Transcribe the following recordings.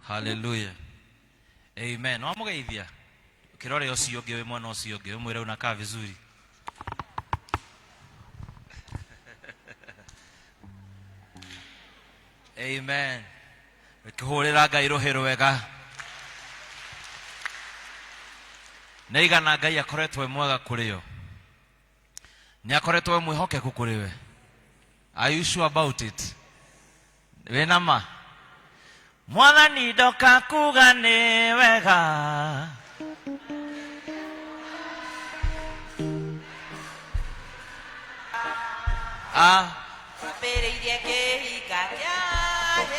Hallelujah. Amen. Wamugeithia. Kirore ucio ngewe mwana ucio ngewe mwire unakaa vizuri. Amen. Kihurira Ngai ruhiro wega. Neigana Ngai akoretwe mwega kuriyo. Ni akoretwe mwihokeku kuriwe. Are you sure about it? Wenama. Mwathani ndoka kuga ni wega.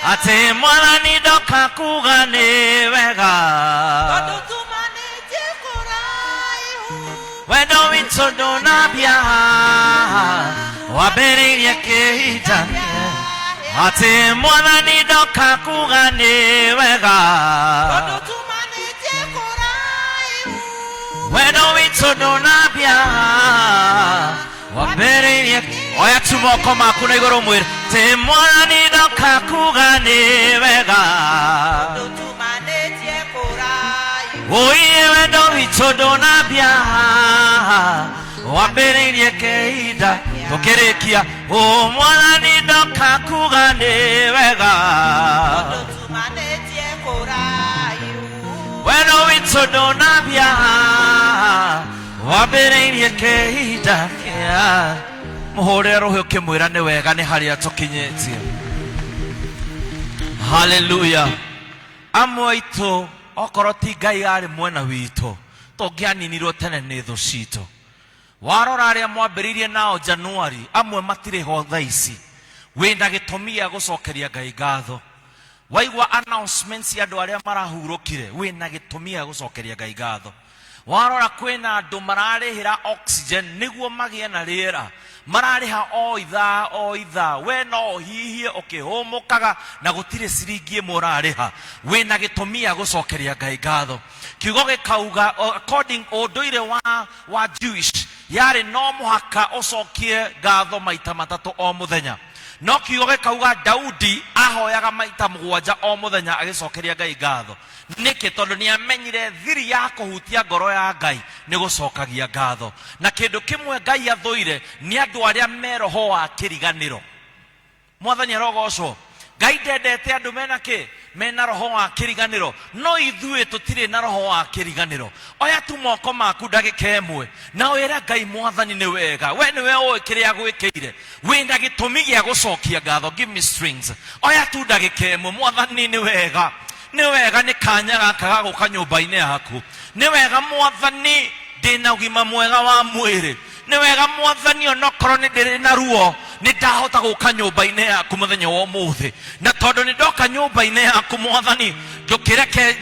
Ate mwathani ndoka kuga ni wega. Wendo witũ ndũnambia wambĩrĩirie kĩhinda. Ati mwathani ndoka kuga ni wega. Wendo witũ ndũnambia wambĩrĩirie. Oya tu moko maku na igũrũ mwĩre. Ati mwathani ndoka kuga ni wega. Oye wendo witũ ndũnambia wambĩrĩirie kĩhinda. Tukirikia o mwathani ndoka kuga ni wega. Wendo witũ ndũnambia wambĩrĩirie kĩhinda kĩa. Mũhũrĩre rũhĩ ũkĩmwĩra nĩ wega nĩ harĩa tũkinyĩtie. Hallelujah. Amwe aitũ okorwo ti Ngai arĩ mwena witũ tũngĩaninirwo tene nĩ thũ citũ. Warora arĩa mwambĩrĩirie nao Januari amwe matirĩ ho thaa ici. Wĩna gĩtũmi gĩa gũcokeria Ngai ngatho. Waigua announcements ya andũ arĩa marahurũkire wĩna gĩtũmi gĩa gũcokeria Ngai ngatho. Warora kwĩna andũ mararĩhĩra oxygen nĩguo magĩe na rĩera. Mararĩha o ithaa we no hihie ũkĩhũmũkaga na gũtirĩ ciringi ĩmwe ũrarĩha. Wĩna gĩtũmi gĩa gũcokeria Ngai ngatho. Kiugo gĩkauga according ũndũire wa Jewish yari no mũhaka ũcokie ngatho maita matatũ o mũthenya. No kiugo gĩkauga Daudi ahoyaga maita 7 o mũthenya agĩcokeria Ngai ngatho. Nĩkĩ? Tondũ nĩamenyire thiri ya kũhutia ngoro ya Ngai nĩ gũcokagia ngatho. Na kĩndũ kĩmwe Ngai athũire nĩ andũ arĩa me roho wa kĩriganĩro. Mwathani arogocwo. Ngai ndendete andũ mena kĩ? Mena roho wa kĩriganĩro. No ithuĩ tũtirĩ na roho wa kĩriganĩro. Oya tu moko maku ndagĩka ĩmwe na wĩra Ngai Mwathani nĩ wega. We nĩwe ũĩ kĩrĩa gwĩkĩire. Wĩna gĩtũmi gĩa gũcokia ngatho. Give me strings. Oya tu ndagĩka ĩmwe. Mwathani nĩ wega. Nĩ wega nĩ kanya gaka ga gũka nyũmba-inĩ yaku. Nĩ wega Mwathani ndĩna ũgima mwega wa mwĩrĩ. Nĩ wega Mwathani onokorwo nĩ ndĩrĩ na ruo nĩ ndahota gũka nyũmba-inĩ yaku mũthenya wa ũmũthĩ. Na tondũ nĩ ndoka nyũmba-inĩ yaku Mwathani ndũkĩreke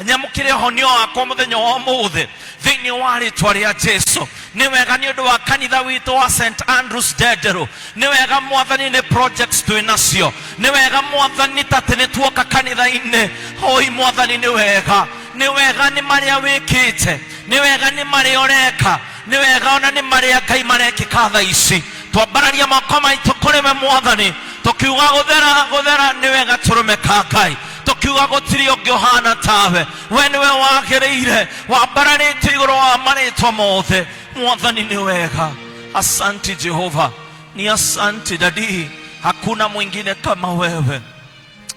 nyamũkĩre ũhonio wakwa mũthenya wa ũmũthĩ thĩinĩ wa rĩĩtwa rĩa Jesũ. Nĩ wega nĩ ũndũ wa kanitha witũ wa St Andrews Ndenderũ. Nĩ wega Mwathani nĩ projects twĩ nacio. Nĩ wega Mwathani tatĩ nĩ tuoka kanitha-inĩ. Hoi Mwathani nĩ wega. Nĩ wega nĩ marĩa wĩkĩte. Nĩ wega nĩ marĩa ũreka. Nĩ wega ona nĩ marĩa Ngai marekĩka thaa ici. Twambararia moko maitũ kũrĩ we Mwathani tũkiuga gũthera nĩ wega tũrũmĩka Ngai. Tũkiuga gũtirĩ ũngĩ ũhana tawe. We nĩwe wagĩrĩire wambararĩte igũrũ wa marĩtwa mothe. Mwathani nĩ wega. Asante Jehova. Ni asante Dadi. Hakuna mwingine kama wewe.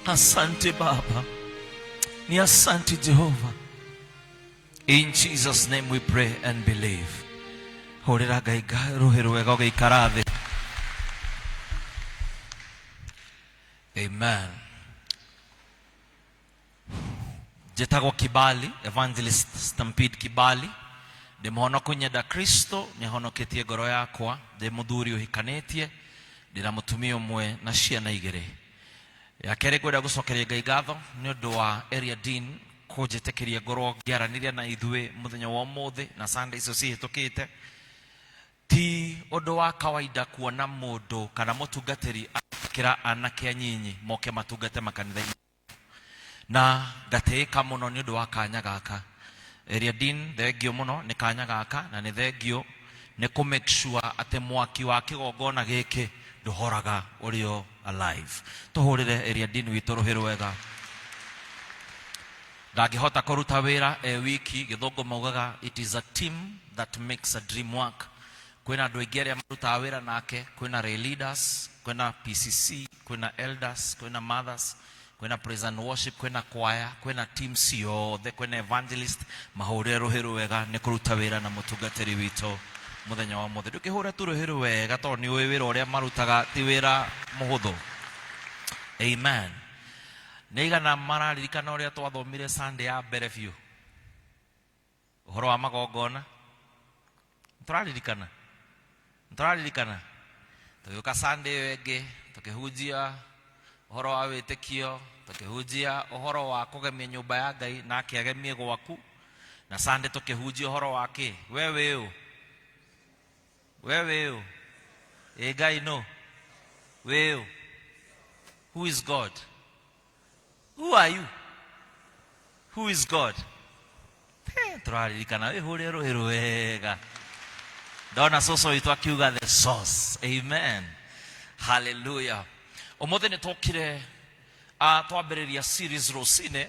Asante Baba. Ni asante Jehova. In Jesus' name we pray and believe. Horera Ngai rũhĩ rwega ũgĩikara thĩ. Amen. Njĩtagwo Kibali, Evangelist Stampede Kibali. Ndĩ mũhonoku nyenda Kristo, nĩhonoketie ngoro yakwa. Ndĩ mũthuri ũhikanĩtie. Ndĩna mũtumia ũmwe na ciana 2. Ya kerĩ ngwenda gũcokeria Ngai ngatho nĩ ũndũ wa Area Dean kũnjĩtĩkĩria ngorwo ngĩaranĩria na ithuĩ mũthenya wa ũmũthĩ na Sunday icio cihĩtũkĩte. Ti ũndũ wa kawaida kuona mũndũ kana mũtungatĩri akĩra anake anyinyi moke matungate makanitha-inĩ. Na ngatĩĩka mũno nĩ ũndũ wa kanya gaka. Area Dean thengio mũno nĩ kanya gaka na nĩ thengio nĩ kũ make sure atĩ mwaki wa kĩgongona gĩkĩ ndũhoraga ũrĩ o alive. Tũhũrĩre Area Dean witũ rũhĩ rwega. ndangĩhota kũruta wĩra wiki. Gĩthũngũ maugaga it is a team that makes a dream work. Kwĩna andũ aingĩ arĩa marutaga wĩra nake. Kwĩna lay leaders, kwĩna PCC, kwĩna elders, kwĩna mothers, kwĩna praise and worship, kwĩna choir, kwĩna team ciothe, kwĩna evangelist. Mahũrĩre rũhĩ wega nĩ kũruta wĩra na mũtungatĩri witũ mũthenya wa mũthĩ. Ndũkĩhũre tu rũhĩ wega tondũ nĩ ũĩ wĩra ũrĩa marutaga ti wĩra mũhũthũ. Amen. Nĩigana mararirikana ũrĩa twathomire Sunday ya mbere biũ ũhoro wa magongona? Tũraririkana? Tũgĩũka Sunday ĩngĩ tũkĩhunjia ũhoro wa wĩtĩkio, tũkĩhunjia ũhoro wa kũgemia nyũmba ya Ngai na akĩagemie gwaku, na Sunday tũkĩhunjia ũhoro wa kĩ? Wewe ũ Ngai no wewe. Who is God? Who are you? Who is God? Tũraririkana wĩhũrĩre rũhĩ wega. Ndona cũcũ witũ akiuga the source. Amen. Hallelujah. Ũmũthĩ nĩ tũkire twambĩrĩria series rũcinĩ,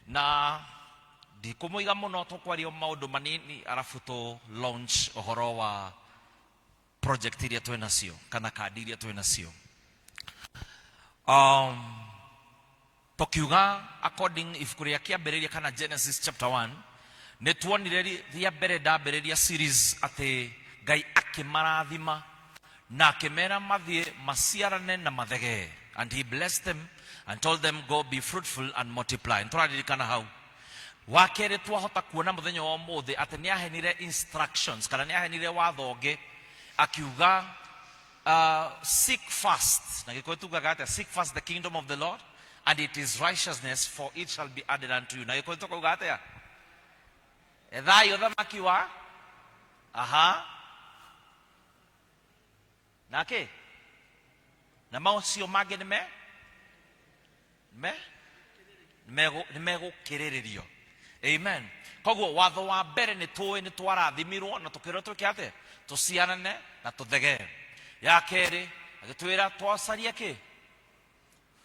na ndikũmũiga mũno tũkwaria maũndũ manini arabu tũ launch ũhoro wa project iria twĩ nacio kana kandi iria twĩ nacio. Tokiuga according ibuku rĩa kĩambĩrĩria kana Genesis chapter 1 nĩ tuonire rĩa mbere ndambĩrĩria series atĩ Ngai akĩmarathima na akĩmera mathiĩ maciarane na mathegee, and he blessed them and told them go be fruitful and multiply. Nĩtũraririkana hau. Wakerĩ twahota kuona mũthenya wa ũmũthĩ atĩ nĩahenire instructions kana nĩahenire watho ũngĩ akiuga seek first, na gĩkũyũ tugaga atĩa? Seek first the kingdom of the Lord and it is righteousness, for it shall be added unto you. Na gĩkũyũ tugaga atĩa? Ethaĩ ũthamaki wa nake na maũcio mangĩ nĩmegũkĩrĩrĩrio. Amen. Koguo watho wa mbere nĩ tũĩ nĩ twarathimirwo na tũkĩrwo tũkĩ atĩ tũciarane na tũthegee. Ya kerĩ agĩtwĩra twacarie kĩ?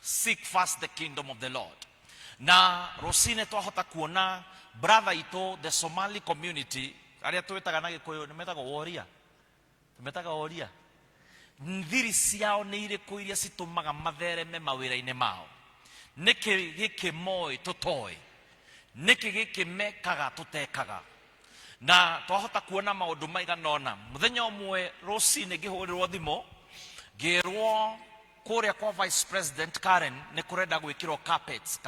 Seek first the kingdom of the Lord. Na rũcinĩ twahota kuona brother itũ the Somali community arĩa twĩtaga na gĩkũyũ nĩmetaga oria. Thiri ciao nĩ irĩkũ iria citũmaga mathereme mawĩra-inĩ mao? Nĩkĩ gĩkĩ moĩ tũtoĩ? Nĩkĩ gĩkĩ mekaga tũtekaga? Na twahota kuona maũndũ maigana ũna. Mũthenya ũmwe rũcinĩ ngĩhũrĩrwo thimũ ngĩrwo kũrĩa kwa Vice President Karen nĩ kũrenda gwĩkĩrwo carpet,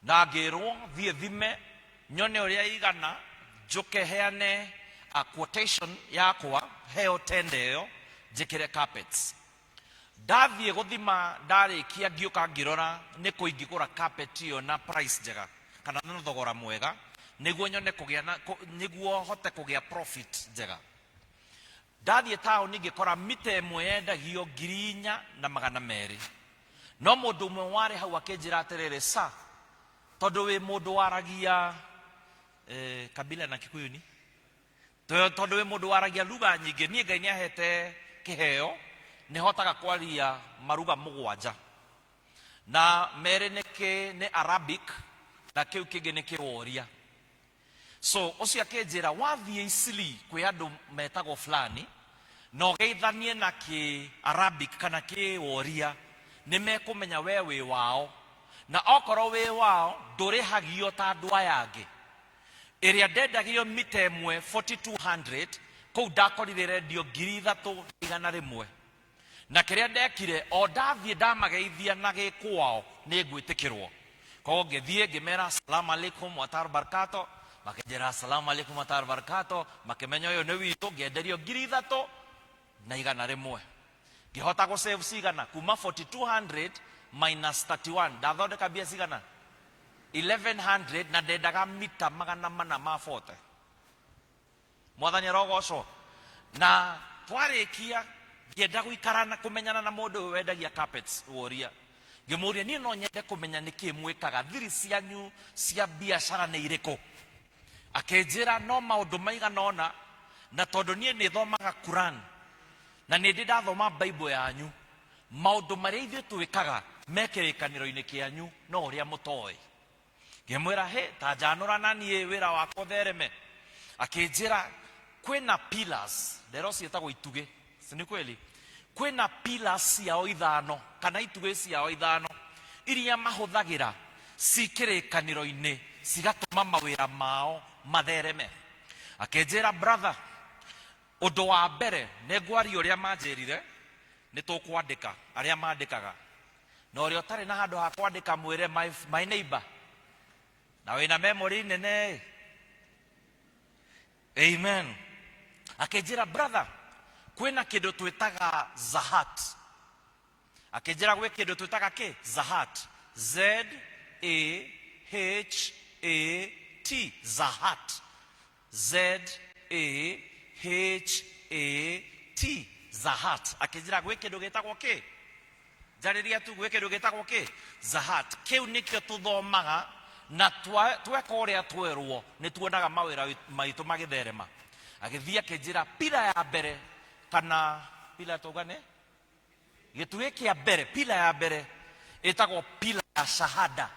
na ngĩrwo thiĩ thime nyone ũrĩa igana njoke heane a quotation yakwa heo tende ĩyo njĩkĩre carpets. Ndathiĩ gũthima ndarĩkia ngĩũka ngĩrora nĩ kũ ingĩgũra carpet ĩyo na price njega kana na thogora mwega nĩguo nyone nĩguo hote kũgĩa profit njega. Ndathiĩ taũni ngĩkora mita ĩmwe yendagio 4,200, no mũndũ ũmwe warĩ hau akĩnjĩra atĩrĩrĩ, sa tondũ wĩ mũndũ waragia kabila na Kikuyu ni tondũ wĩ mũndũ waragia lugha nyingĩ, niĩ Ngai nĩahete kĩheo nĩhotaga kwaria maruga 7 na merĩ nĩ Arabic na kĩu kĩngĩ nĩ Kĩworia. So ũcio akĩnjĩra wathiĩ Isili kwĩ andũ metagwo fulani na ũgeithanie na Kĩ-Arabic kana Kĩworia nĩmekũmenya we wĩ wao, na okorwo wĩ wao ndũrĩhagio ta andũ aya angĩ. Ĩrĩa ndendagio mita ĩmwe 4,200 kũu ndakorire rendio 3,100, na kĩrĩa ndekire o ndathiĩ ndamageithia na gĩkwao nĩ ngwĩtĩkĩrwo. Koguo ngĩthiĩ ngĩmera assalamu alaikum wa ta'ala barakatuh, makĩnjĩra assalamu alaikum wa ta'ala barakatuh, makĩmenya ũyũ nĩ witũ, ngĩenderio 3,100. Ngĩhota gũsave cigana kuma 4,200 minus 31, ndathondeka mbia cigana 1,100, na ndendaga mita 440. Mwathani arogocwo. Na twarĩkia ngĩenda gũikarana kũmenyana na mũndũ wendagia carpets Woria. Ngĩmũria niĩ no nyende kũmenya nĩkĩ mwĩkaga, thiri cianyu cia biacara nĩ irĩkũ? Akĩnjĩra no maũndũ maigana ũna, na tondũ niĩ nĩthomaga Quran na nĩndĩ ndathoma Bible yanyu, maũndũ marĩa ithuĩ twĩkaga me kĩrĩkanĩro-inĩ kĩanyu no ũrĩa mũtoĩ. Ngĩmwĩra he ta njanũra naniĩ wĩra wakwa ũthereme. Akĩnjĩra kwĩna pillars ndero ciĩtagwo itugĩ, si ni kweli? Kwĩna pillars ciao ithano kana itugĩ ciao ithano iria mahũthagĩra cikĩrĩkanĩro-inĩ cigatũma mawĩra mao mathereme. Akĩnjĩra brother, ũndũ wa mbere nĩ ngwaria ũrĩa manjĩrire nĩ tũkwandĩka arĩa mandĩkaga, na ũrĩa ũtarĩ na handũ ha kwandĩka mwĩre my neighbor, na wĩna memory nene. Amen. Akĩnjĩra brother, kwĩna kĩndũ twĩtaga Zahat. Akĩnjĩra gwĩ kĩndũ twĩtaga kĩ? Zahat. Z-A-H-A-T. Zahat. Z-A-H-A-T. Zahat. Akĩnjĩra gwĩ kĩndũ gĩtagwo kĩ? Njarĩria tu gwĩ kĩndũ gĩtagwo kĩ? Zahat. Kĩu nĩkĩo tũthomaga na tweka ũrĩa twerwo nĩ tuonaga mawĩra maitũ magĩtherema. Agĩthiĩ akĩnjĩra pila ya mbere kana pila tũgane gĩtugĩ kĩa mbere, pila ya mbere ĩtagwo pila ya shahada.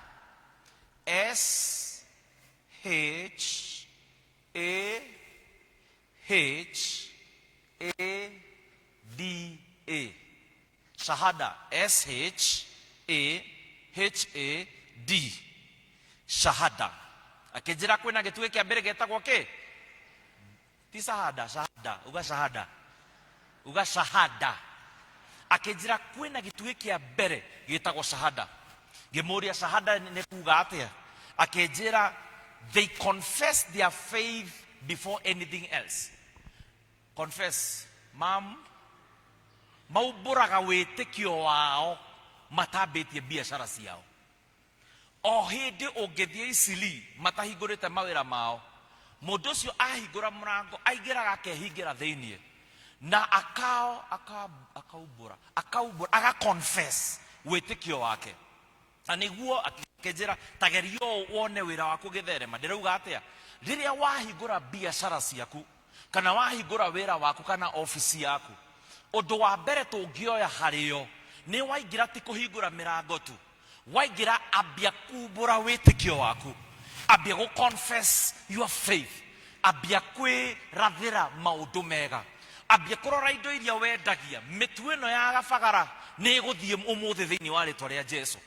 S-H-A-H-A-D-A. Shahada. S-H-A-H-A-D. Shahada. Akĩnjĩra kwĩna gĩtugĩ kĩa mbere gĩtagwo kĩ? Ti shahada, shahada. Uga shahada. Uga shahada. Akĩnjĩra kwĩna gĩtugĩ kĩa mbere gĩtagwo shahada. Ngĩmũria shahada nĩ kuga atĩa? Akĩnjĩra they confess their faith before anything else. Confess. Maubũraga wĩtĩkio wao matambĩtie biacara ciao. O hĩndĩ ũngĩthiĩ Isili matahingũrĩte mawĩra mao, mũndũ ũcio ahingũra mũrango aingĩraga akehingĩra thĩinĩ na akaubũra agaconfess wĩtĩkio wake. Na nĩguo akĩnjĩra tagerio wone wĩra waku gĩtherema. Ndĩrauga atĩa? Rĩrĩa wahingũra biacara ciaku kana wahingũra wĩra waku kana ofisi yaku, ũndũ wa mbere tũngĩoya harĩo nĩ waingĩra ti kũhingũra mĩrango tu. Waingĩra ambia kumbũra wĩtĩkio waku, ambia gũconfess your faith, ambia kwĩrathĩra maũndũ mega, ambia kũrora indo iria wendagia. Mĩtu ĩno ya gabagara nĩ ĩgũthiĩ ũmũthĩ thĩinĩ wa rĩtwa rĩa Jesũ.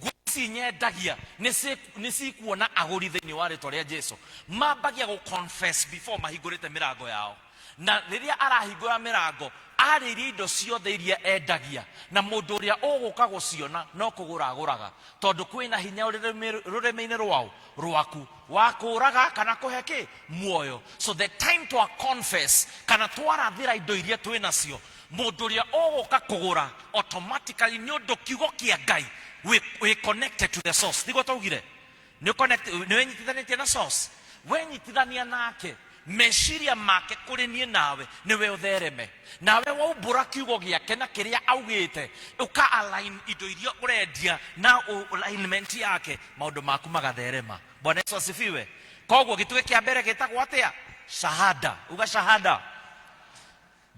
Ngwĩci nyendagia nĩ cikuona agũri thĩinĩ wa rĩtwa rĩa Jesũ. Mambagia gũconfess before mahingũrĩte mĩrango yao. Na rĩrĩa arahingũra mĩrango arĩria indo ciothe iria endagia, na mũndũ ũrĩa ũgũka gũciona no kũgũra agũraga, tondũ kwĩna hinya rũrĩmĩ-inĩ rwaku wa kũraga kana kũhe kĩ? Muoyo. So the time to confess kana twarathĩra indo iria twĩ nacio, mũndũ ũrĩa ũgũka kũgũra automatically nĩ ũndũ kiugo kĩa Ngai we connected to the source. Nĩguo twaugire nĩ wenyitithanĩtie na source. Wenyitithania nake meciria make kũrĩ niĩ nawe nĩwe ũthereme. Nawe waumbũra kiugo gĩake na kĩrĩa augĩte, ũka align indo iria ũrendia na alignment yake, maũndũ maku magatherema. Bwana Yesu asifiwe. Koguo gĩtugĩ kĩa mbere gĩtagwo atĩa? Shahada. Uga shahada.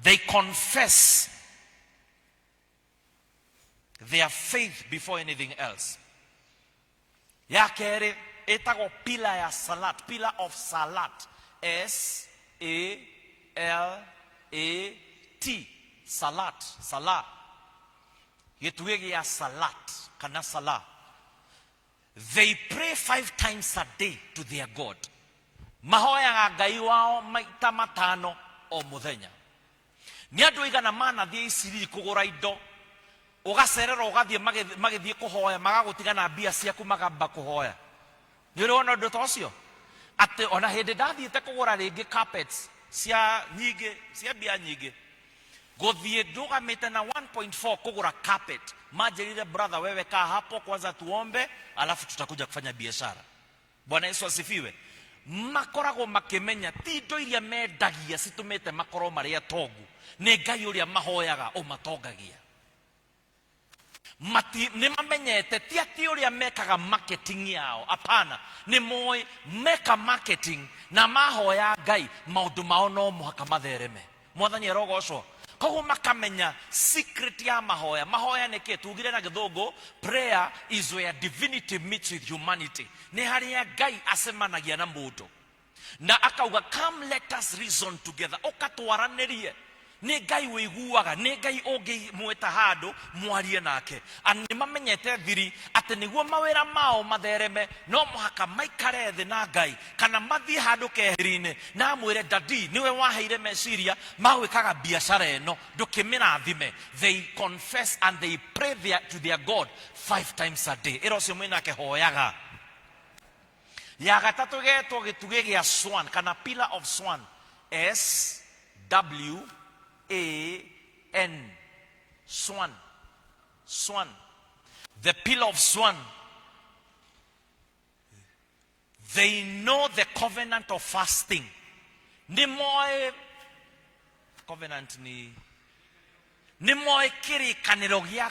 They confess their faith before anything else. Ya kerĩ ĩtagwo pillar ya salat. Pillar of salat. S-A-L-A-T. Salat. Salah. Gĩtugĩ gĩa salat kana salah. They pray 5 times a day to their God. Mahoyaga Ngai wao maita matano o mũthenya. Nĩ andũ aigana manathiĩ Isiri kũgũra indo, ũgacerera ũgathiĩ magĩthiĩ kũhoya, magagũtigana mbia ciaku magamba kũhoya. Nĩ ũrona ũndũ ta ũcio? Atĩ ona hĩndĩ ndathiĩte kũgũra rĩngĩ carpets cia mbia nyingĩ, gũthiĩ ndũgamĩte na 1.4 kũgũra carpet, manjĩrire brother, wewe kaa hapo kwanza tuombe alafu tutakuja kufanya biashara. Bwana Yesu asifiwe. Makoragwo makĩmenya ti indo iria mendagia citũmĩte makorwo marĩ atongu, nĩ Ngai ũrĩa mahoyaga ũmatongagia. Nĩ mamenyete ti atĩ ũrĩa mekaga marketing yao, apana, nĩ moĩ meka marketing na mahoya Ngai maũndũ mao no mũhaka mathereme. Mwathani arogocwo. koguo makamenya secret ya mahoya. Mahoya nĩ kĩ? Tugire na Gĩthũngũ, prayer is where divinity meets with humanity. Nĩ harĩa Ngai acemanagia na mũndũ. Na akauga, come let us reason together. Ũkatwaranĩrie. Nĩ Ngai wĩiguaga, nĩ Ngai ũngĩmwĩta handũ mwarie nake. Nĩ mamenyete thiri atĩ nĩguo mawĩra mao mathereme no mũhaka maikare thĩ na Ngai, kana mathiĩ handũ keheri-inĩ na amwĩre, dadi niwe waheire meciria magwĩkaga biacara ĩno, ndũkĩmĩrathime. They confess and they pray to their God 5 times a day. Ĩra ũcio mwĩnake hoyaga. Ya gatatũ getwo gĩtugĩ gĩa swan, kana pillar of swan. S-W-A-N. Swan. Swan. The pillar of swan. They know the covenant of fasting. Ni moe covenant ni moe kĩrĩkanĩro gĩa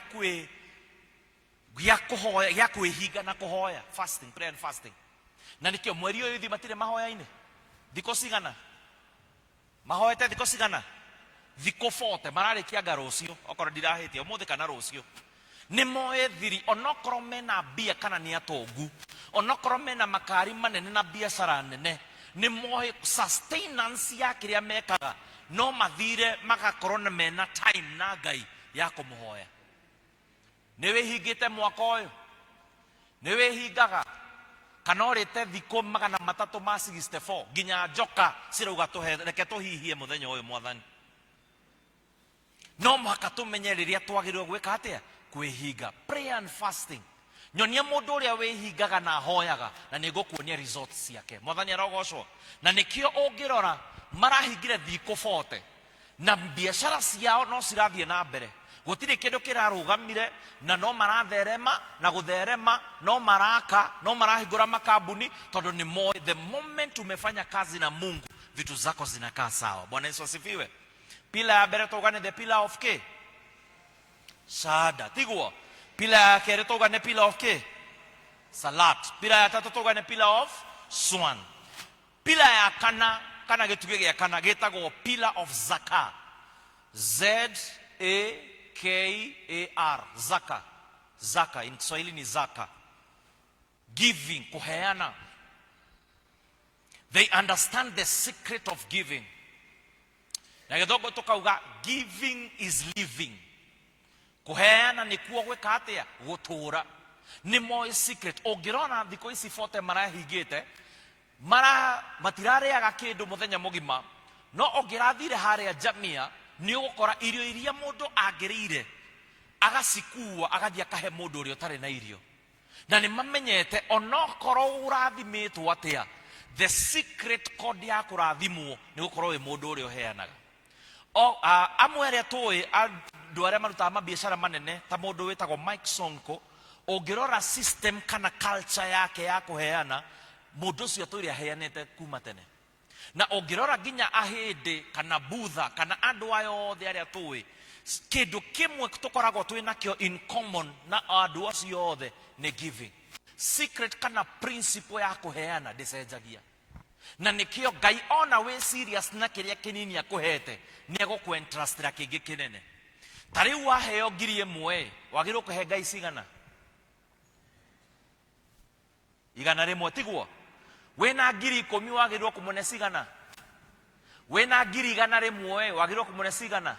kwĩhinga na kũhoya. Fasting, prayer and fasting. Na nikio mweri ũyũ thi matire mahoya-inĩ. Thikũ cigana? Mahoete thikũ cigana? Thikũ 40 mararĩkia anga rũciũ, okorwo ndirahĩtia ũmũthĩ kana rũciũ. Nĩ moe thiri, onokorwo mena mbia kana nĩ atongu, onokorwo mena makari manene na biacara nene, nĩ moe sustenance ya kĩrĩa mekaga, no mathire magakorwo na mena time na Ngai ya kũmũhoya. Nĩ wĩhingĩte mwaka ũyũ? Nĩ wĩhingaga? Kana ũrĩte thikũ 364 nginya njoka cirauga reke tũhihie mũthenya ũyũ Mwathani? No mũhaka tũmenye rĩrĩa twagĩrĩirwo gwĩka atĩa? Kwĩhinga. Prayer and fasting. Nyonia mũndũ ũrĩa wĩhingaga na ahoyaga, na nĩngũkuonia results ciake. Mwathani arogocwo. Na nĩkĩo ũngĩrora marahingire thikũ 40 na biacara ciao no cirathiĩ na mbere. Gũtirĩ kĩndũ kĩrarũgamire, na no maratherema na gũtherema, no maraka, no marahingũra makambuni, tondũ nĩ moe the moment umefanya kazi na Mungu vitu zako zinakaa sawa. Bwana Yesu asifiwe. Pila ya mbere tũgane the pillar of kĩ? Shahada. Tiguo. Pila ya kerĩ tũgane pillar of kĩ? Salat. Pila ya tatũ tũgane pillar of swan. Pila ya kana gĩtugĩ gĩa kana gĩtagwo pillar of zaka. Z-A-K-A-R. Zaka. Zaka. In Kiswahili ni zaka. Giving. Kuheana. They understand the secret of giving. Na Gĩthũngũ tukauga giving is living. Kuheana ni kuo gwĩka atĩa? Gũtũũra. Nĩ moĩ secret. Ũngĩrona thikũ ici 40 marahingĩte, matirarĩaga kĩndũ mũthenya mũgima, no ũngĩrathire harĩa Jamia nĩ ũgũkora irio iria mũndũ angĩrĩire agacikuua agathiĩ akahe mũndũ ũrĩa ũtarĩ na irio. Na nĩ mamenyete onokorwo ũrathimĩtwo atĩa, the secret code ya kũrathimwo nĩ gũkorwo wĩ mũndũ ũrĩa ũheanaga. Amwe arĩa tũĩ andũ arĩa marutaga mabiacara manene ta mũndũ wĩtagwo Mike Sonko, ũngĩrora system kana culture yake ya kũheana, mũndũ ũcio tũrĩa aheanĩte kuma tene. Na ũngĩrora nginya ahĩndĩ kana Budha kana andũ aya othe arĩa tũĩ, kĩndũ kĩmwe tũkoragwo twĩ nakĩo in common na andũ acio othe nĩ giving. Secret kana principle ya kũheana ndĩcenjagia. Na nĩkĩo Ngai ona wĩ serious na kĩrĩa kĩnini akũhete nĩ egũkũentrustĩra kĩngĩ kĩnene. Ta rĩu waheo 1,000 wagĩrĩirwo kũhe Ngai cigana? 100 tiguo? Wĩna 10,000 wagĩrĩirwo kũmũne cigana? Wĩna 100,000 wagĩrĩirwo kũmũne cigana?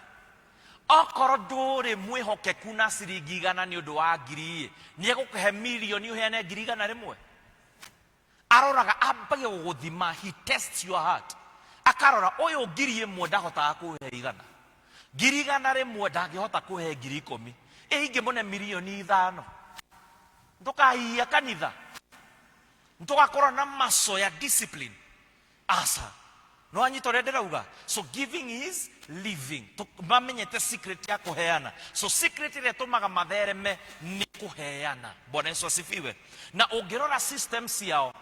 Okorwo ndũrĩ mwĩhokeku na ciringi 100 nĩ ũndũ wa 1,000, nĩ egũkũhe milioni ũheane 100,000? Aroraga ambagia gũgũthima, he tests your heart. Akarora ũyũ 1,000 ndahotaga kũhe 100. 100,000 ndangĩhota kũhe 10,000. Ingĩmũne milioni 5. Ndũkahihia kanitha. Ntugakorwo na maso ya discipline. Asa. No anyita ũrĩa ndĩrauga. So giving is living. Mamenyete secret ya kũheana. So secret ĩrĩa tũmaga mathereme nĩ kũheana. Bwana Yesu asifiwe. Na ũngĩrora systems yao,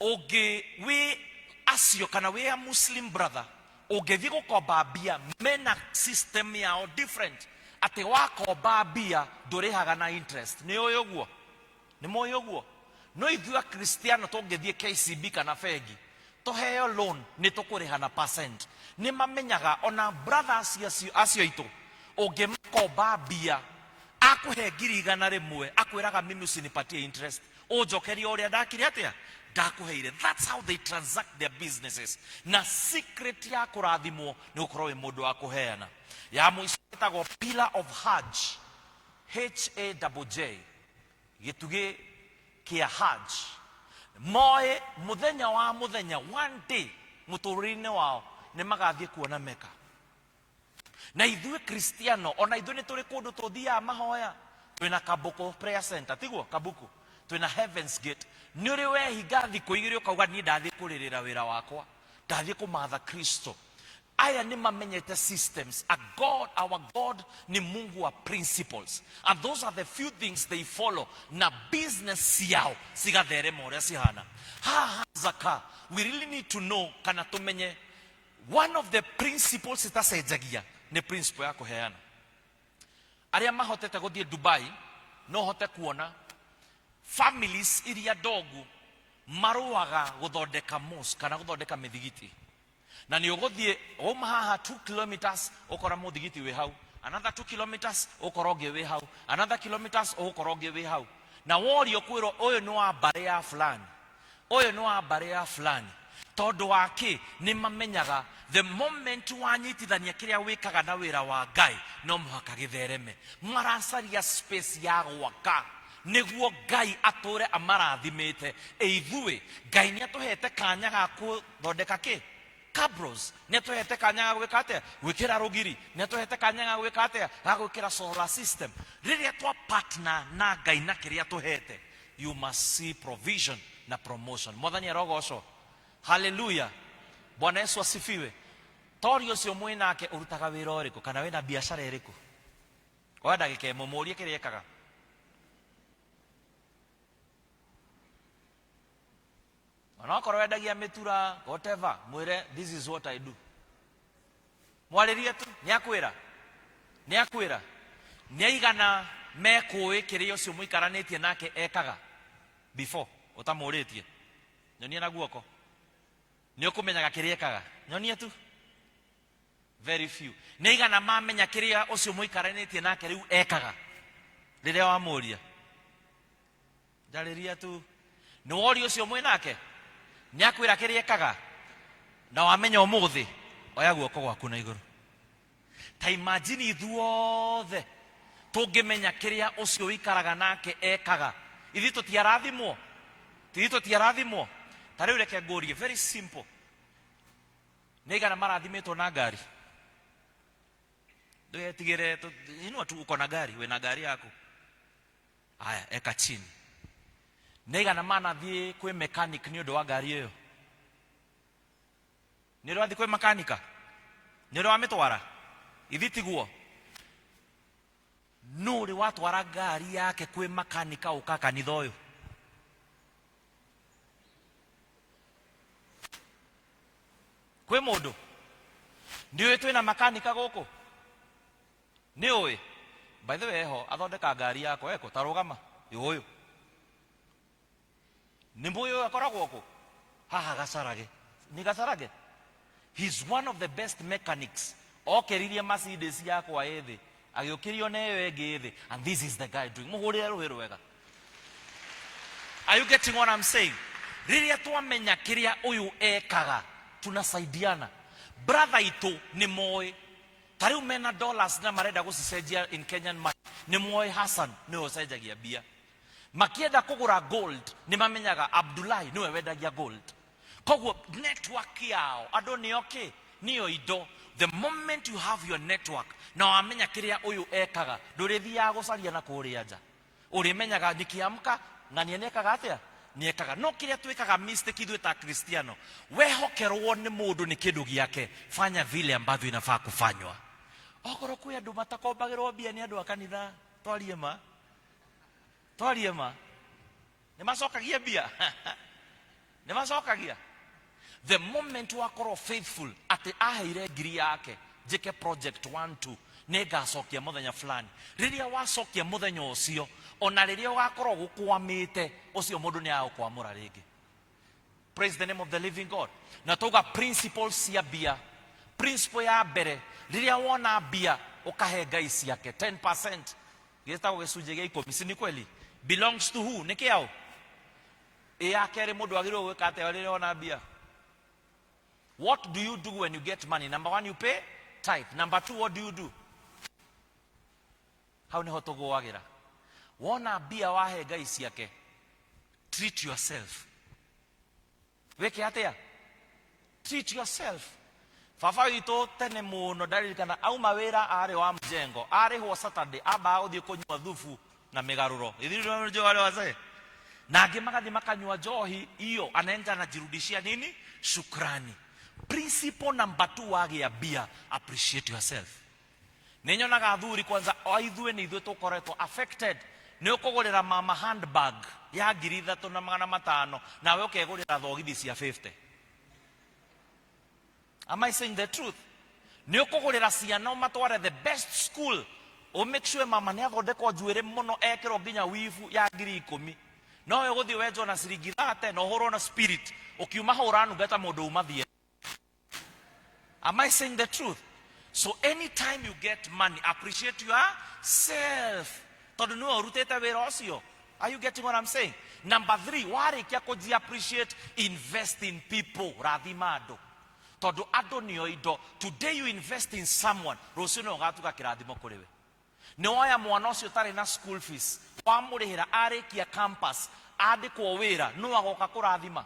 wĩ acio kana wĩ a Muslim brother, ũngĩthiĩ gũkomba mbia, mena system yao different. Atĩ wakomba mbia ndũrĩhaga na interest. Nĩ ũĩ ũguo? Nĩ mũĩ ũguo? No ithuĩ Akristiano tũngĩthiĩ KCB kana bengi, toheo loan ni tukuriha na percent ni mamenyaga ona brothers acio itu ungimakomba bia akuhe ngiri 100 akwiraga mimi usinipatie interest ujokeria uria ndakire atia ndakuheire. That's how they transact their businesses. Na secret ya kurathimwo ni ukorwo wi mundu wa kuheana. Ya muico itagwo pillar of Hajj, HAJJ, gitugi kia Hajj. Moe muthenya wa muthenya, one day muturire-ini wao ni magathie kuona Mecca. Na ithuĩ Kristiano ona ithuĩ ni turi kundu tuthiaga mahoya, twina Kabuku prayer center, tiguo Kabuku, twina Heaven's Gate. Ni uri wehinga thikũ igĩrĩ ukauga ni ndathie kuririra wira wakwa, ndathie kumatha Kristo. Aya ni mamenyete systems. Our God ni Mungu wa principles, and those are the few things they follow. Na business yao sigatherema uria cihana. Zaka, we really need to know kana tumenye one of the principles itacenjagia ni principle ya kuheana. Aria mahotete guthie Dubai no hote kuona families iria dogu maruaga guthondeka mosque kana guthondeka mithigiti. Na ni uguthie uma haha 2 kilometers ukora muthigiti wi hau, another 2 kilometers ukora ungi wi hau, another kilometers ukora ungi wi hau. Na worio kwiro uyu ni wa bare ya fulani, uyu ni wa bare ya fulani. Tondu wake ni mamenyaga the moment wanyitithania kiria wikaga na wira wa Ngai no muhaka githereme. Maracaria space ya gwaka niguo Ngai ature amarathimite. Ithuĩ Ngai ni atuhete kanya ga kuthondeka ki cabros, ni atuhete kanya ga gwika atia gwikira rugiri, ni atuhete kanya ga gwika atia ga gwikira solar system. Riria twa partner na Ngai na kiria atuhete, you must see provision na promotion. Mwathani arogocwo. Hallelujah. Bwana Yesu asifiwe. Tori ucio mwinake urutaga wira uriku kana wina biashara iriku? Kwa ndagika imwe murie kiria ekaga. Ona korwo wendagia mitura whatever, mwire this is what I do. Mwaririe tu ni akwira ni aigana mekuwi kiria ucio muikaranitie nake ekaga before utamuritie. Nyonia na guoko. Ni ukumenyaga kiria ekaga. Nyonia tu. Very few. Ni aigana mamenya kiria ucio muikaranitie nake riu ekaga riria wamuria. Ndariria tu. Ni wori ucio mwinake ni akwira kiria ekaga na wamenya umuthi oya guoko gwaku na iguru. Ta imagine ithuothe tungimenya kiria ucio wikaraga nake ekaga, ithi tutiarathimwo, tutiarathimwo. Ta riu reke ngurie very simple. Nigana marathimitwo na ngari? Ndugetigire inu atu uko na gari, we na gari yako. Aya, eka chini. Nigana manathie kwi mechanic ni undu wa ngari iyo? Ni ro athi kwi mekanika? Ni ro amitwara? Ithi tiguo. Nuri watwara ngari yake kwi mekanika uka kanitha uyu? Kwe mundu ndiwe twina makanika guku? Ni uwi? By the way ho athondeka ngari yako eko tarugama uyu ni mbuyu akoragwo ku haha Gacharage. Ni Gacharage? He's one of the best mechanics. Okeririe Mercedes yako ethi agiokirio neyo engi ethi, and this is the guy doing. Muhurire ruhi rwega. Are you getting what I'm saying? Riria twamenya kiria uyu ekaga tunasaidiana. Brother itu ni moi tariu mena dollars na marenda gucicenjia in Kenyan money, ni moi Hassan ni ucenjagia bia. Makienda kugura gold ni mamenyaga Abdullahi niwe wendagia gold. Koguo network yao ado ni okay, niyo ido. The moment you have your network na wamenya kiria uyu ekaga ndurithia gucaria na kuria nja, urimenyaga nikiamka ng'ani enekaga atia niekaga. No kiria twikaga mistake ithuĩ ta Kristiano, wehokerwo ni mundu ni kindu giake, fanya vile ambavyo inafaa kufanywa. Okorwo kwi andu matakombagirwo bia ni andu a kanitha, twarie ma ni macokagia bia ni macokagia. The moment wakorwo faithful ati aheire ngiri yake njike project 1-2 negacokia muthenya fulani, riria wacokia muthenya ucio ona riria ugakorwo gukwamite ucio mundu ni agukwamura ringi. Praise the name of the living God. Na toga principles ya bia. Principle ya bere. Liria wona bia. Ukahe Ngai ciake 10%. Gĩtagwo gĩcunjĩ gĩa 10. Si ni kweli? Belongs to who? Nĩ kĩao. Yake rĩ mũndũ agĩrĩirwo gwĩka atĩa rĩrĩa wona bia? What do you do when you get money? Number 1, you pay tithe. Number 2, what do you do? Hau nĩho tũgũagĩra. Wona bia wahe Ngai ciake, treat yourself. Weke atĩa? Treat yourself. Baba witũ tene mũno ndaririkana auma wĩra arĩ wa mjengo, arĩhwo Saturday, amba gũthiĩ kũnyua thubu na mĩgarũro. Ithuĩ ndio wale wazee. Na angĩ magathiĩ makanyua njohi hiyo, anaenda anajirudishia nini? Shukrani. Principle number 2 wagĩa bia, appreciate yourself. Nĩnyonaga athuri kwanza ithuĩ nĩ ithuĩ tũkoretwo affected. Nĩ ũkũgũrĩra mama handbag ya 3,500 nawe ũkegũrĩra thogithi cia 50. Am I saying the truth? Nĩ ũkũgũrĩra ciana ũmatware the best school. Make sure mama nĩ athondekwo njuĩrĩ mũno, ekĩrwo nginya wivu ya 10,000. No we gũthiĩ wenjwo na ciringi 30 na ũhũrwo na spirit ũkiuma hau ũranungata mũndũ umathie. Am I saying the truth? So anytime you get money, appreciate yourself. Tondũ nĩwe ũrutĩte wĩra ũcio. Are you getting what I'm saying? Number 3, warĩkia kũji appreciate, invest in people. Rathima andũ. Tondũ andũ nĩo indo. Today you invest in someone, rũciũ nĩ ũgatuĩka kĩrathimo kũrĩ we. Nĩ woya mwana ũcio ũtarĩ na school fees, wamũrĩhĩra arĩkia campus, andĩkwo wĩra, nĩ agoka kũrathima.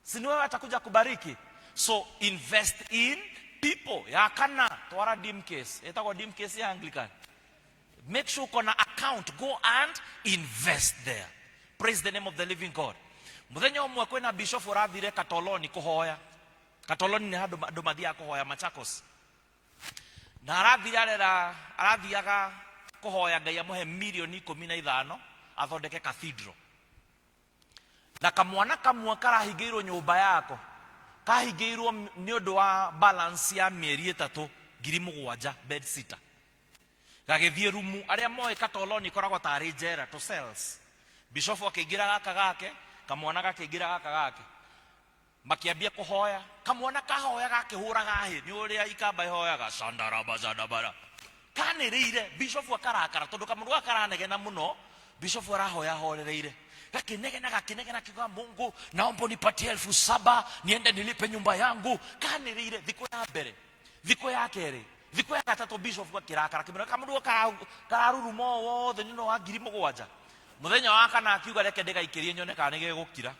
Si ni wewe atakuja kubariki. So invest in people. Ya kana twara dim case. Etagwo dim case ya Anglican. Make sure uko na account, go and invest there. Praise the name of the living God. Muthenya ũmwe kwĩna bishop ũrathire Katoloni kũhoya. Katoloni nĩ handũ mathiaga kũhoya Machakos. Na arathiaga kũhoya Ngai amũhe milioni 15 athondeke cathedral. Na kamwana kamwe karahingĩirwo nyũmba yako, kahingĩirwo nĩ ũndũ wa balance ya mĩeri 3, 7,000 bed sitter. Gagĩthiĩ rumu, arĩa moĩ Katoloni koragwo tarĩ njera to cells. Bishop akĩingĩra gaka gake, kamwana gakĩingĩra gaka gake. Makiambia kũhoya, kamwana kahoya gakĩhũraga hĩ, nĩ ũrĩa ikamba ihoyaga sandaraba zadabara. Kanĩrĩire, bishop akarakara tondũ kamũndũ gakaranegena mũno, bishop arahoya horereire. Gakinegena kiuga Mungu, naomba unipatie 7,000 niende nilipe nyumba yangu. Kanĩrĩire thikũ ya mbere, thikũ ya kerĩ, thikũ ya gatatũ bishop akirakara kimera kamũndũ kararuruma wothe nĩ wa 7,000. Mũthenya wa kana akiuga reke ndĩgaikĩrie nyone kana nĩ gegũkira.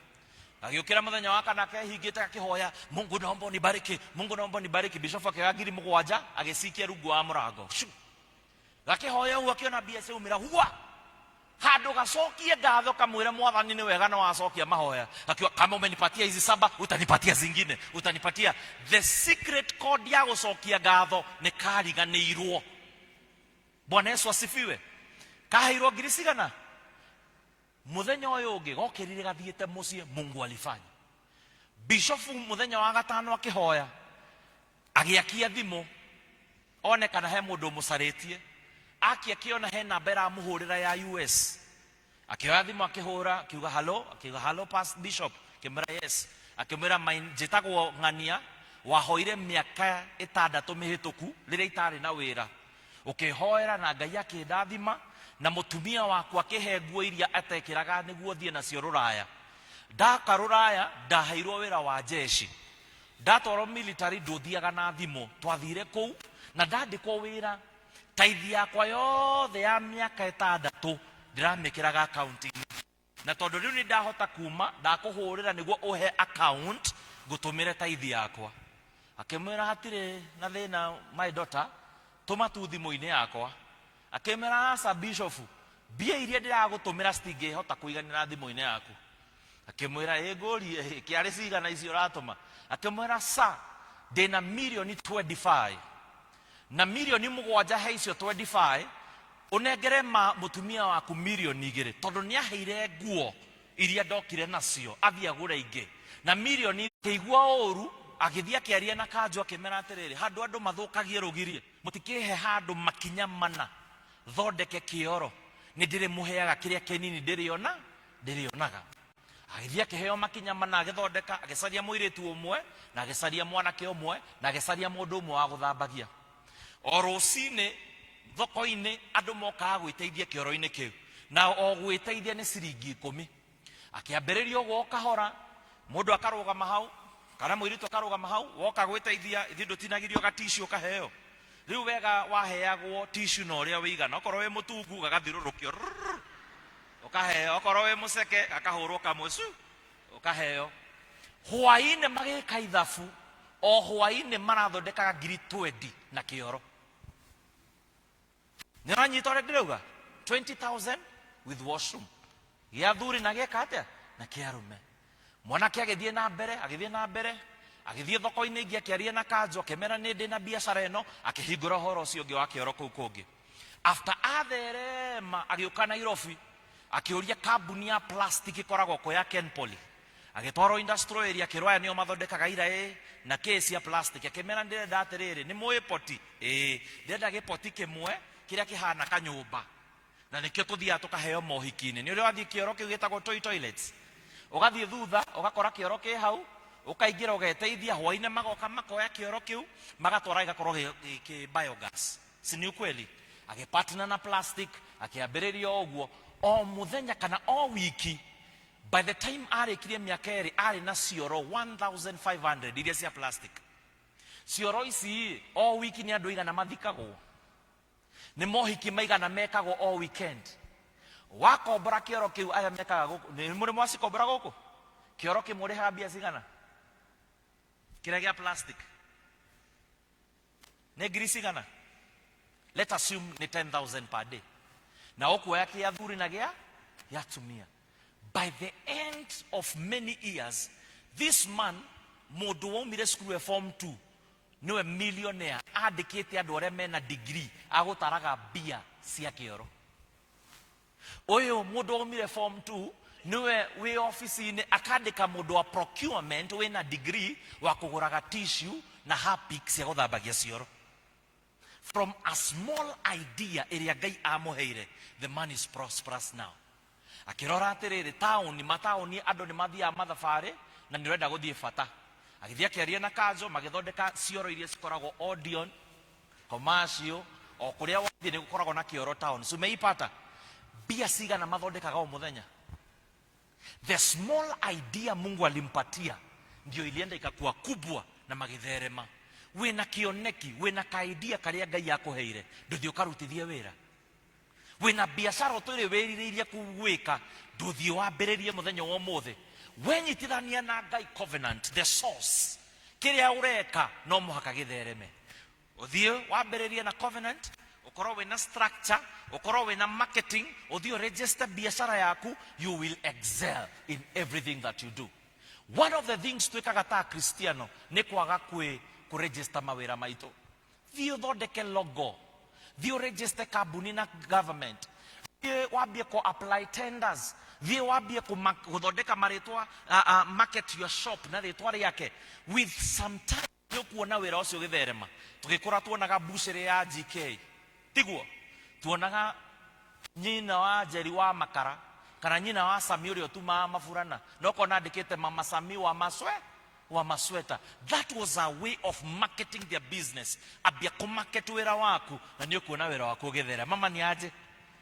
Agĩũkĩra mũthenya wa kana akehingĩte akĩhoya, Mungu naomba unibariki, Mungu naomba unibariki. Bishop akĩoya 7,000 agĩcikia rungu wa mũrango. Gakĩhoya ũguo akĩona mbia ciaumĩra huwa. Handũ gacokie ngatho kamwĩre Mwathani nĩ wega na wacokia mahoya. Akiwa kama umenipatia hizi 7 utanipatia zingine, utanipatia. The secret code ya gũcokia ngatho nĩ kariganĩirwo. Bwana Yesu asifiwe. Kaheirwo ngiri cigana? Muthenya ũyũ ũngĩ gokĩrire gathiĩte mũciĩ, Mungu alifanya. Bishop muthenya wa gatano akĩhoya, agĩakia thimũ, one kana he mũndũ mũcarĩtie. Akĩona he namba ĩramũhũrĩra ya US. Akĩoya thimũ akĩhũra, akiuga hello past bishop. Akĩmwĩra yes. Akĩmwĩra njĩtagwo Ng'ania, wahoire mĩaka 6 mĩhĩtũku rĩrĩa itarĩ na wĩra. Ũkĩhoera na Ngai akĩndathima na mũtumia waku akĩhe nguo iria atekĩraga nĩguo thiĩ nacio rũraya. Ndaka rũraya ndaheirwo wĩra wa jeshi. Ndatwarwo military ndũthiaga na thimũ, twathire kũu na ndandĩkwo wĩra. Taithi yakwa yothe ya mĩaka 6 ndiramĩkĩraga accounting. Na tondũ rĩu nĩ ndahota kuma, ndakũhũrĩra nĩguo ũhe account ngũtũmĩre taithi yakwa. Akĩmwĩra hatirĩ na thĩna my daughter, tũma tu thimũ-inĩ yakwa. Akĩmwĩra aca bishop, mbia iria ndĩragũtũmĩra citingĩhota kũiganĩra thimũ-inĩ yaku. Akĩmwĩra ngũrie kĩarĩ cigana icio ũratũma. Akĩmwĩra sa ndĩna milioni 25 na milioni 7 he icio 25 unengere mũtumia waku milioni 2 tondũ nĩ aheire nguo iria ndokire nacio athiĩ agũre ingĩ na milioni. Kĩigua ũru agĩthiĩ akĩaria na kanjũ akĩmera atĩrĩrĩ, handũ andũ mathũkagie rũgirie, mũtikĩhe handũ makinya mana, thondeke kĩoro, nĩ ndĩrĩmũheaga kĩrĩa kĩnini ndĩrĩonaga. agithia kiheo makinya mana agithondeka agicaria muiritu umwe na agicaria mwanake umwe na agicaria mundu umwe wa guthambagia o rucini thoko-ini andu mokaga gwiteithia kioro-ini kiu na o gwiteithia ni ciringi 10 akiambiriria uguo kahora mundu akarugama hau kana muiritu akarugama hau woka gwiteithia ithi ndutinagirio ga tissue kaheo riu wega waheagwo tissue no ria wigana okorwo wi mutungu gagathirurukio ukaheo okorwo wi muceke akahurwo kamwecu ukaheo hwaine magika ithabu o hwaine marathondekaga 20,000 na kioro niranyita ore ndirauga 20,000 with washroom ya thuri na geka atia na kiarume mwanake agithie na mbere agithie thoko-ini ingi akiaria na kanjo akemera ni ndi na biashara eno akihingura horo ucio ungi wa kioro kuu kungi after atherema agiuka Nairobi akiuria kambuni ya plastic ikoragwo ko ya Kenpoly agitwaro industrial area akirwaya nio mathondekaga irae na case ya plastic akemera ndirenda atiriri ni muĩ poti ndirenda gipoti kimwe kiria kihana kanyumba na nikio tuthia tukaheo mohiki-ini ni uri wathie kioro kiu gitagwo toilets ugathie thutha ugakora kioro ki hau ukaingira ugeteithia hwaine magoka makoya kioro kiu magatwara igakorwo ki biogas si ni ukweli agipartner na plastic akiambiriria uguo o muthenya kana o wiki by the time arikirie miaka eri ari na cioro 1,500 iria cia plastic cioro ici o wiki ni andu igana mathikagwo ni mohiki maigana mekagwo o weekend wakombora kioro kiu aya mekaga guku ni muri mwacikombora guku kioro kimwe rihaga mbia cigana kiria gia plastic ni ngiri cigana let assume ni 10,000 per day na okuoya kia thuri na gia yatumia by the end of many years this man mundu waumire cukuru ya form 2 niwe millionaire andikite andu aria mena degree agutaraga bia cia kioro uyu mundu waumire form 2 niwe wi office-ini akandika mundu wa procurement wina degree wa kuguraga tissue na harpic cia guthambagia cioro from a small idea iria Ngai amuheire the man is prosperous now akirora atiriri matauni andu ni mathia mathabari na ni renda guthie bata agithia kiaria na kanjo magithondeka cioro iria cikoragwo Odeon commercial o kuria wathie ni gukoragwo na kioro town so meipata bia cigana mathondekaga o muthenya the small idea Mungu alimpatia ndio ilienda ikakuwa kubwa na magitherema wina kioneki wina kaidia karia Ngai yakuheire nduthio karutithie wira wina biashara utire wiririria kugwika nduthio wambiririe muthenya wa muthe wenyitithania na Ngai covenant the source kiria ureka no muhaka githereme uthio wambiririe na covenant ukorwo wina structure ukorwo wina marketing uthio register biashara yaku you will excel in everything that you do one of the things twikaga ta Kristiano ni kwaga kuregister mawira maitu thio thondeke logo thio register kambuni na government thio wambie ko apply tenders thio wambie kuthondeka maritwa market your shop na ritwa riake with some time yo kuona wira ucio githerema tugikura tuonaga bucere ya GK tiguo tuonaga nyina wa Njeri wa Makara kana nyina wa Sami urio tuma mafurana no kona andikite mama Sami wa masweta that was a way of marketing their business abia ku market wira waku na ni ukuona wira waku githera mama ni aje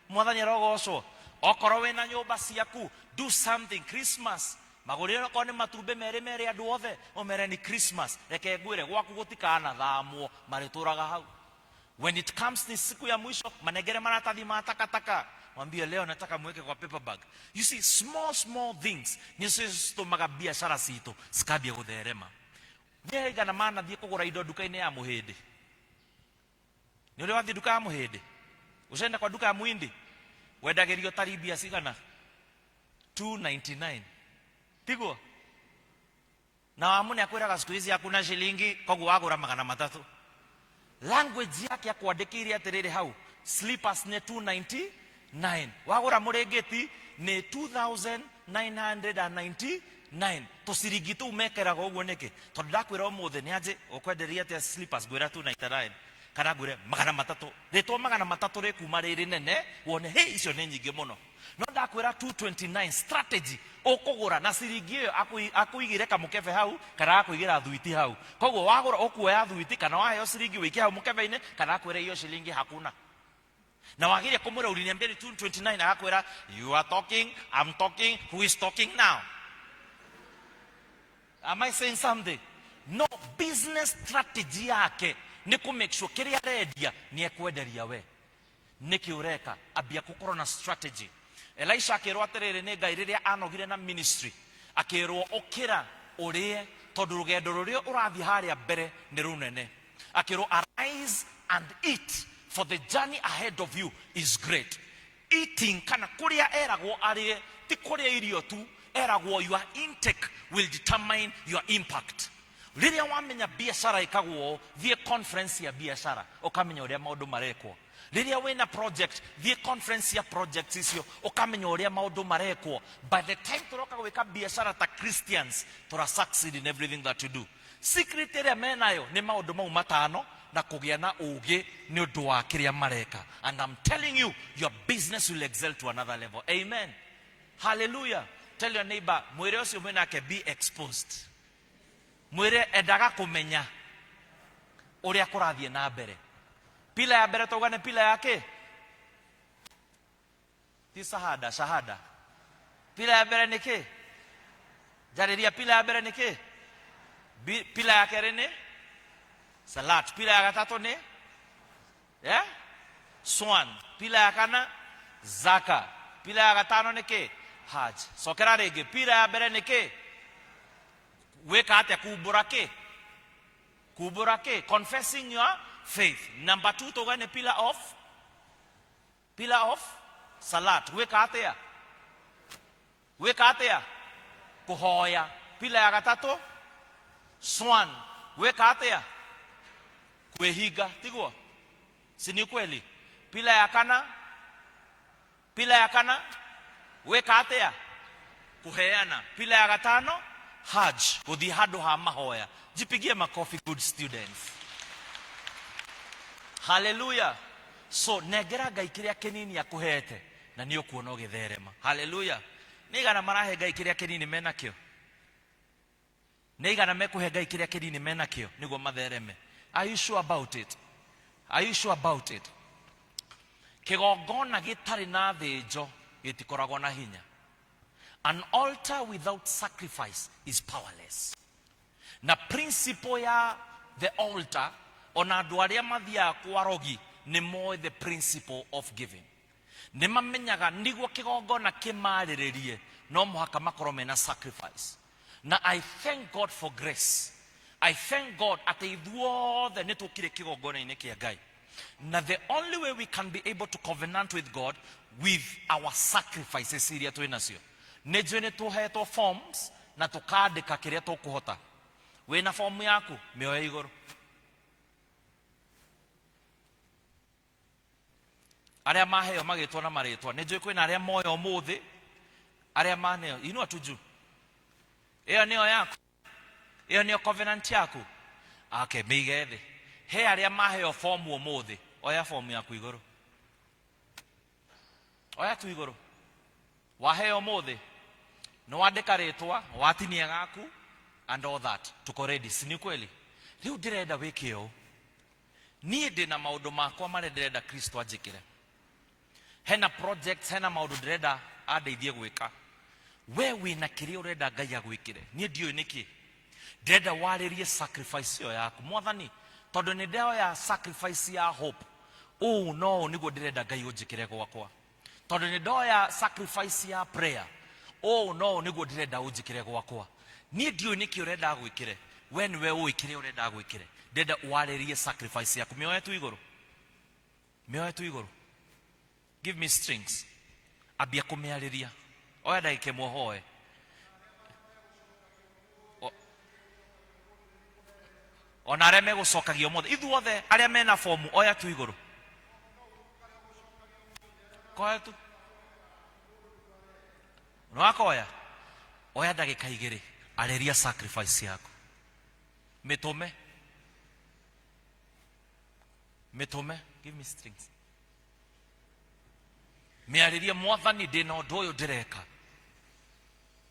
mwathani rogocwo okorwo wina nyumba ciaku do something Christmas magurire ko ni matumbe mere andu othe omere ni Christmas reke ngwire gwaku gutikana thamwo marituraga hau when it comes ni siku ya mwisho manegere maratathi matakataka mwambie leo nataka mweke kwa paper bag you see small things ni sisi maga biashara cito sikabia gutherema nyega na maana thie kugura indo duka-ini ya muhindi ni uri wathi duka ya muhindi ucenda kwa duka ya muhindi wendagirio taribia cigana 299 tiguo na wamune akwiraga siku hizi hakuna shilingi koguo wagura 300 language yake ya kuandikiria atiriri hau slippers ni 299 wagura murengeti ni 2,999 tuciringi tu mekeraga uguo niki tondu ndakwira umuthe ni aje ukwenderia atia slippers gwira 299 kana ngwire magana matatu ritwa magana matatu rikuma riri nene wone hey icio ni nyingi muno no ndakwira 229 strategy ukugura na ciringi iyo akuigire kamukebe hau kana akuigira thuiti hau koguo wagura ukuoya thuiti kana waheo ciringi wiki hau mukebe-ini kana akwira iyo ciringi hakuna na wagiria kumura uri niambia 229 akakwira you are talking I'm talking who is talking now am I saying something no business strategy yake ni ku make sure kiria redia ni ekwenderia we niki ureka abia gukorwo na strategy Elisha akirwo atiriri ni Ngai riria anogire na ministry akirwo ukira urie tondu rugendo ruria urathi haria mbere ni runene akirwo arise and eat for the journey ahead of you is great eating kana kuria eragwo arie ti kuria irio tu eragwo your intake will determine your impact riria wamenya biashara ikagwo thie conference ya biashara ukamenya uria maundu marekwo riria wina project thie conference ya projects icio ukamenya uria maundu marekwo by the time turoka gwika biashara ta Christians tura succeed in everything that you do secret area menayo ni maundu mau matano na kugia na ugi ni undu wa kiria mareka and I'm telling you your business will excel to another level amen hallelujah tell your neighbor mwire ucio mwenake be exposed mwire endaga kumenya uria kurathie na mbere pila ya mbere tugane pila yake ti shahada pila ya mbere niki jariria pila ya mbere niki pila ya kere ni salat pila ya gatatu ni swan pila ya kana zaka pila ya gatano niki hajj sokera rege pila ya mbere niki weka atia kuburake confessing your faith number 2 tugane pillar of salat weka atia kuhoya pila ya gatatu swan weka atia kwehiga tiguo sini kweli pila ya kana weka atia kuheana pila ya gatano hajj kuthi handu ha mahoya jipigie makofi good students hallelujah so negera Ngai kiria kinini akuhete na ni ukuona ugitherema hallelujah nigana marahe Ngai kiria kinini menakio nigana mekuhe Ngai kiria kinini menakio niguo mathereme are you sure about it kigongona gitari na thijo gitikoragwo na hinya an altar without sacrifice is powerless na principle ya the altar ona andu aria mathia kwarogi ni moe the principle of giving ni mamenyaga niguo kigongona kimariririe no muhaka makorwo mena sacrifice na I thank God for grace I thank God ati ithuothe ni tukire kigongona-ini kia Ngai na the only way we can be able to covenant with God with our sacrifices iria twinacio ni njui tuhetwo forms na tukandika kiria tukuhota wina form yaku mioe iguru aria maheo magitwo na maritwa ni njui kwina aria moyo muthi aria maneo inua tuju iyo niyo yaku iyo niyo covenant yaku okay migethe he aria maheo form umuthi oya form yaku iguru oya tu iguru waheo muthi no wandika ritwa watinia gaku and all that tuko ready sini kweli riu ndirenda wikio nie ndina maundu makwa mare ndirenda Kristo ajikire hena projects hena maundu ndirenda andeithie gwika we wina kiria urenda Ngai agwikire nie ndio niki ndirenda waririe sacrifice yo yaku mwathani tondu ni ndeo ya sacrifice ya hope no niguo ndirenda Ngai unjikire gwakwa tondu ni ndeo ya sacrifice ya prayer no niguo ndirenda unjikire gwakwa nie ndio niki urenda gwikire we niwe uikire urenda gwikire ndenda waririe sacrifice yaku mioyo tu iguru give me strings abia kumiariria oya ndagike muhoe ona aria megucokagio mothe ithuothe aria mena form oya tu iguru koya tu Nwakoya oya ndagika igiri areria sacrifice yako mitume Mitume, give me strings. Miaririe mwathani ndina undu uyu ndireka.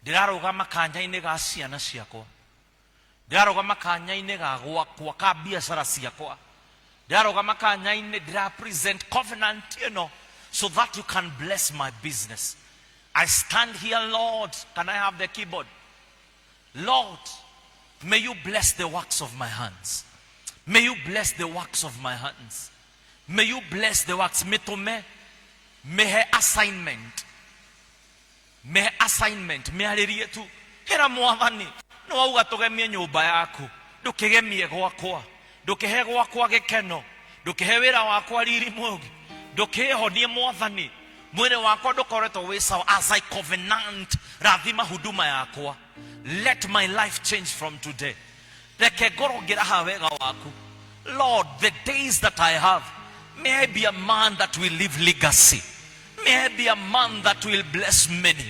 Ndirarugama kanya-ini ga ciana ciakwa. Ndirarugama kanya-ini ga gwakwa ka biacara ciakwa. Ndirarugama kanya-ini ndira present covenant, so that you can bless my business. I stand here, Lord. Can I have the keyboard? Lord, may you bless the works of my hands. May you bless the works of my hands. May you bless the works. Mitume, may her assignment. May her assignment. May her tu. Hera mwathani. No auga tugemie nyumba yaku. Ndukigemie gwakwa. Ndukihe gwakwa gikeno. Ndukihe wira wakwa riri mwegi. Ndukihonie mwathani. Mwire wakwa ndukoretwo wi sawa. As I covenant rathima huduma yakwa. Let my life change from today. Lord, the days that I have, may I be a man that will leave legacy. May I be a man that will bless many.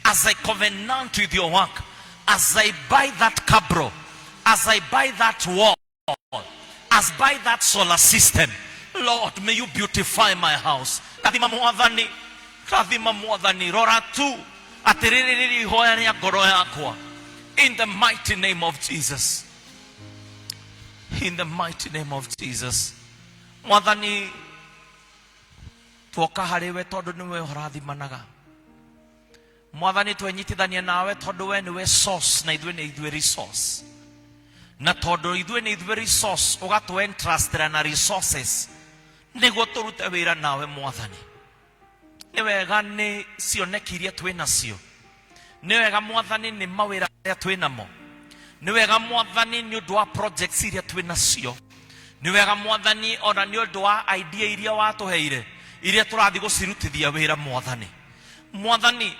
As I covenant with your work, as I buy that cabro, as I buy that wall, as I buy that solar system, Lord, may you beautify my house. Radhima muadhani, rora tu, atiriri hoya ni agoro yakwa. In the mighty name of Jesus. In the mighty name of Jesus. Mwathani twoka hariwe tondu niwe urathimanaga. Mwathani twenyitithania nawe tondu we niwe source na ithwe ni ithwe resource. Na tondu ithwe ni ithwe resource ugatwe entrustera na resources. Niguo turute wira nawe Mwathani. Ni wega ni cioneki iria twi nacio. Ni wega Mwathani ni mawira ya twinamo. Ni wega Mwathani ni undu wa projects iria twinacio. Ni wega Mwathani ona ni undu wa idea iria watuheire iria turathi gucirutithia wira Mwathani. Mwathani